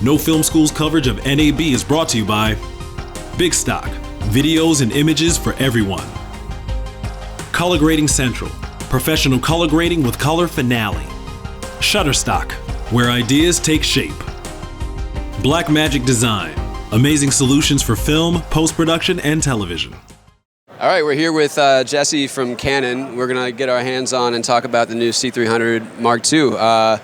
No Film School's coverage of NAB is brought to you by Big Stock, videos and images for everyone. Color Grading Central, professional color grading with Color Finale. Shutterstock, where ideas take shape. Blackmagic Design, amazing solutions for film, post-production, and television. All right, we're here with Jesse from Canon. We're going to get our hands on and talk about the new C300 Mark II.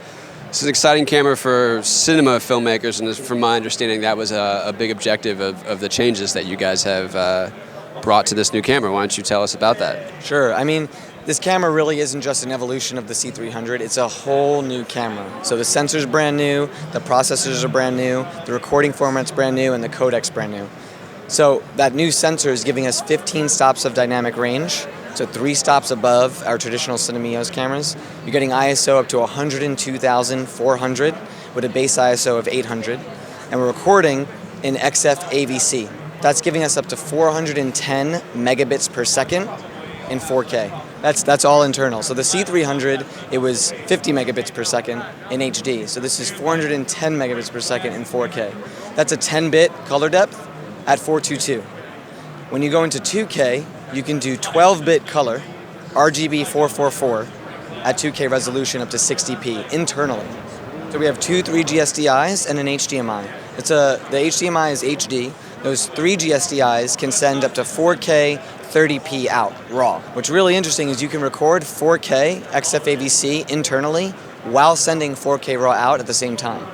This is an exciting camera for cinema filmmakers, and from my understanding, that was a big objective of the changes that you guys have brought to this new camera. Why don't you tell us about that? Sure. I mean, this camera really isn't just an evolution of the C300, it's a whole new camera. So the sensor's brand new, the processors are brand new, the recording format's brand new, and the codec's brand new. So that new sensor is giving us 15 stops of dynamic range, so 3 stops above our traditional Mineo cameras. You're getting ISO up to 102,400 with a base ISO of 800, and we're recording in XF AVC. That's giving us up to 410 megabits per second in 4K. That's all internal. So the C300, it was 50 megabits per second in HD. So this is 410 megabits per second in 4K. That's a 10-bit color depth at 422. When you go into 2K, you can do 12-bit color, RGB 444, at 2K resolution up to 60p internally. So we have 2 3G SDIs and an HDMI. The HDMI is HD. Those 3G SDIs can send up to 4K 30p out, raw. What's really interesting is you can record 4K XFAVC internally while sending 4K raw out at the same time.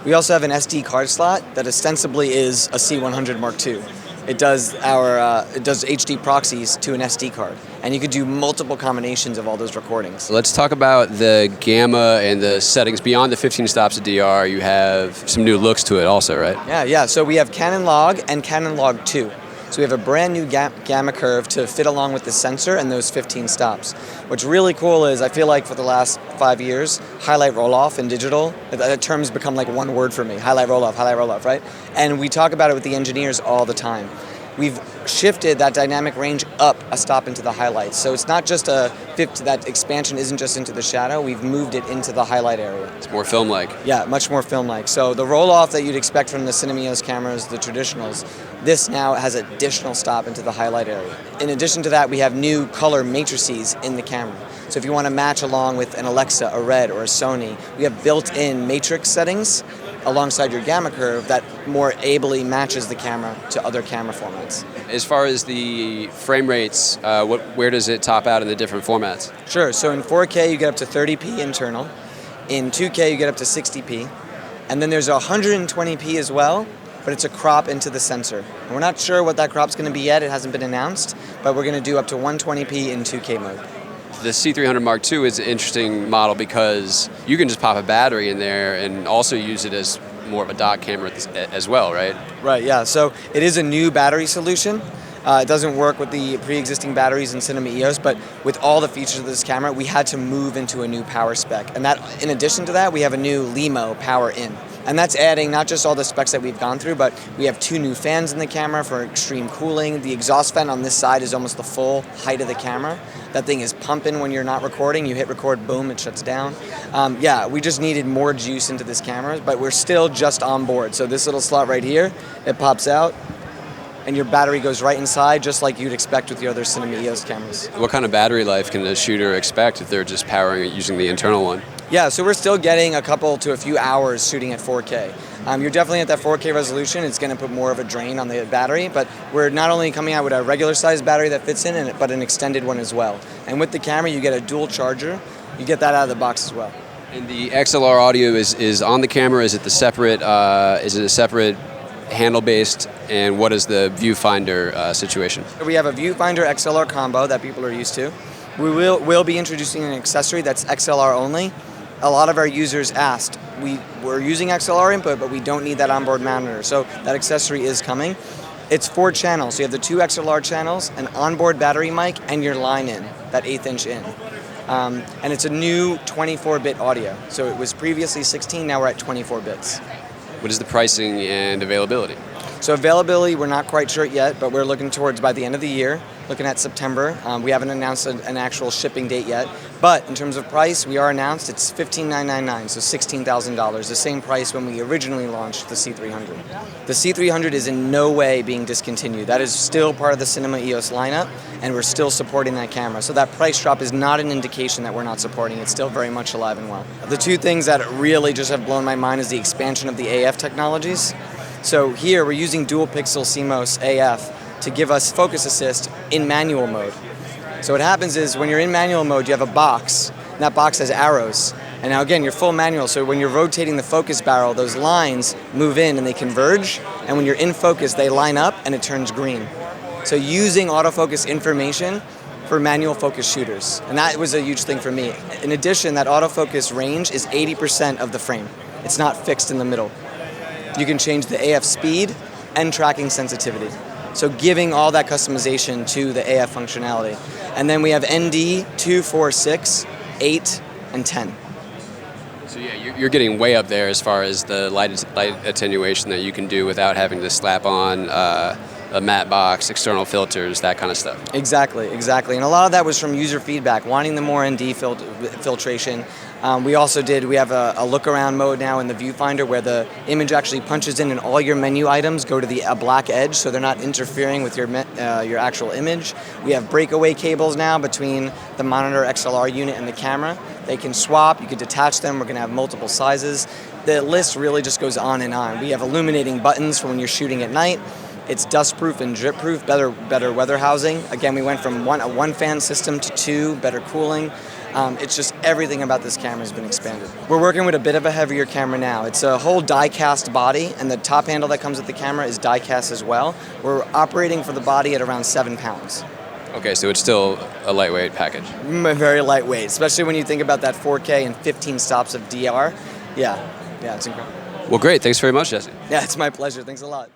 We also have an SD card slot that ostensibly is a C100 Mark II. It does HD proxies to an SD card, and you could do multiple combinations of all those recordings. Let's talk about the gamma and the settings. Beyond the 15 stops of DR, you have some new looks to it also, right? Yeah. So we have Canon Log and Canon Log 2. So we have a brand new gamma curve to fit along with the sensor and those 15 stops. What's really cool is I feel like for the last 5 years, highlight roll-off in digital, that term's become like one word for me, highlight roll-off, right? And we talk about it with the engineers all the time. We've shifted that dynamic range up a stop into the highlights. So it's not just that expansion isn't just into the shadow, we've moved it into the highlight area. It's more film-like. Yeah, much more film-like. So the roll-off that you'd expect from the Mineo cameras, the traditionals, this now has additional stop into the highlight area. In addition to that, we have new color matrices in the camera. So if you want to match along with an Alexa, a Red, or a Sony, we have built-in matrix settings alongside your gamma curve that more ably matches the camera to other camera formats. As far as the frame rates, where does it top out in the different formats? Sure, so in 4K you get up to 30p internal, in 2K you get up to 60p, and then there's 120p as well, but it's a crop into the sensor. And we're not sure what that crop's going to be yet, it hasn't been announced, but we're going to do up to 120p in 2K mode. The C300 Mark II is an interesting model because you can just pop a battery in there and also use it as more of a dock camera as well, right? Right, yeah. So it is a new battery solution. It doesn't work with the pre-existing batteries in Cinema EOS, but with all the features of this camera, we had to move into a new power spec. And that, in addition to that, we have a new LEMO power in. And that's adding not just all the specs that we've gone through, but we have 2 new fans in the camera for extreme cooling. The exhaust fan on this side is almost the full height of the camera. That thing is pumping when you're not recording. You hit record, boom, it shuts down. Yeah, we just needed more juice into this camera, but we're still just on board. So this little slot right here, it pops out, and your battery goes right inside, just like you'd expect with your other Cinema EOS cameras. What kind of battery life can the shooter expect if they're just powering it using the internal one? Yeah, so we're still getting a couple to a few hours shooting at 4K. You're definitely at that 4K resolution. It's going to put more of a drain on the battery, but we're not only coming out with a regular size battery that fits in it, but an extended one as well. And with the camera, you get a dual charger. You get that out of the box as well. And the XLR audio is on the camera. Is it a separate handle-based, and what is the viewfinder situation? We have a viewfinder XLR combo that people are used to. We'll be introducing an accessory that's XLR only. A lot of our users asked, we're using XLR input, but we don't need that onboard monitor. So that accessory is coming. It's 4 channels. So you have the 2 XLR channels, an onboard battery mic, and your line in, that 1/8 inch in. And it's a new 24-bit audio. So it was previously 16, now we're at 24 bits. What is the pricing and availability? So availability, we're not quite sure yet, but we're looking towards by the end of the year, looking at September. We haven't announced an actual shipping date yet, but in terms of price, we are announced it's $15,999, so $16,000, the same price when we originally launched the C300. The C300 is in no way being discontinued. That is still part of the Cinema EOS lineup, and we're still supporting that camera. So that price drop is not an indication that we're not supporting. It's still very much alive and well. The two things that really just have blown my mind is the expansion of the AF technologies. So here we're using dual pixel CMOS AF to give us focus assist in manual mode. So what happens is when you're in manual mode, you have a box, and that box has arrows. And now again, you're full manual, so when you're rotating the focus barrel, those lines move in and they converge, and when you're in focus, they line up and it turns green. So using autofocus information for manual focus shooters, and that was a huge thing for me. In addition, that autofocus range is 80% of the frame. It's not fixed in the middle. You can change the AF speed and tracking sensitivity. So giving all that customization to the AF functionality. And then we have ND 2, 4, 6, 8, and 10. So yeah, you're getting way up there as far as the light attenuation that you can do without having to slap on a matte box, external filters, that kind of stuff. Exactly. And a lot of that was from user feedback, wanting the more ND filtration. We have a look around mode now in the viewfinder where the image actually punches in and all your menu items go to a black edge, so they're not interfering with your actual image. We have breakaway cables now between the monitor XLR unit and the camera. They can swap, you can detach them, we're going to have multiple sizes. The list really just goes on and on. We have illuminating buttons for when you're shooting at night. It's dust-proof and drip-proof, better weather housing. Again, we went from a one-fan system to 2, better cooling. It's just everything about this camera has been expanded. We're working with a bit of a heavier camera now. It's a whole die-cast body, and the top handle that comes with the camera is die-cast as well. We're operating for the body at around 7 pounds. Okay, so it's still a lightweight package. Very lightweight, especially when you think about that 4K and 15 stops of DR. Yeah, it's incredible. Well, great. Thanks very much, Jesse. Yeah, it's my pleasure. Thanks a lot.